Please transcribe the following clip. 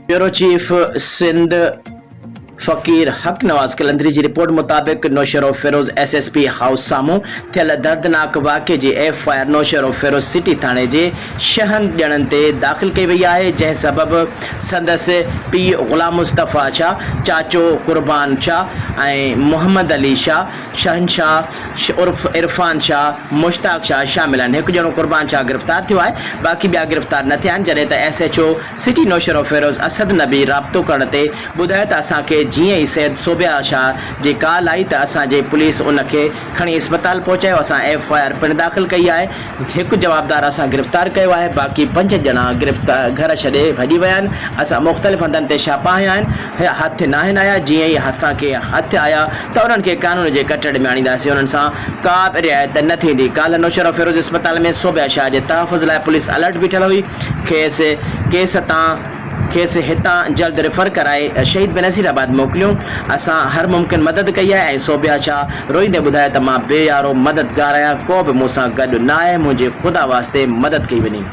Bureau chief Sindh फ़कीर हक नवाज़ कलंदरी जी report मुताबिक नौशहरो फिरोज़ SSP हाउस साम्हूं थियल दर्दनाक वाक़े जी FIR नौशहरो फिरोज़ सिटी थाणे जे 6 ॼणनि ते दाख़िल कई वई आहे, जंहिं सबबि संदसि पीउ ग़ुलाम मुस्तफ़ा शाह, चाचो कुर्बान शाह ऐं मोहम्मद अली शाह, शहनशाह उर्फ़ इरफान शाह, मुश्ताक शाह शामिल आहिनि। हिकु ॼणो कुर्बान शाह गिरफ़्तार थियो आहे, बाक़ी ॿिया गिरफ़्तार न थिया आहिनि। जॾहिं त SHO सिटी नौशहरो फिरोज़ असद नबी राब्तो करण ते ॿुधायो त असांखे जीअं ई सैद सोबिया शाह जी कॉल आई त असांजे पुलिस उनखे खणी अस्पताल पहुचायो। असां FIR पिणु दाख़िल कई आहे। हिकु जवाबदार असां गिरफ़्तार कयो आहे, बाक़ी 5 ॼणा गिरफ़्तार घर छॾे भॼी विया आहिनि। असां मुख़्तलिफ़ हंधनि ते छापा हया आहिनि, हथ न आहिनि आया। जीअं ई असांखे हथ आया त उन्हनि खे कानून जे कटड़े में आणींदासीं, उन्हनि सां का बि रिआयत न थींदी। काल्ह नौशहरो फिरोज़ अस्पताल में सोबिया शाह जे तहफ़ुज़ लाइ पुलिस अलर्ट बीठल हुई। खेसि हितां जल्द रिफर कराए शहीद बेनज़ीराबाद मोकिलियूं। असां हर मुमकिन मदद कई आहे ऐं सोबिया शाह रोईंदे ॿुधायो त मां बेयारो मददगार आहियां, को बि मूंसां गॾु न आहे, मुंहिंजे ख़ुदा वास्ते मदद कई वञे।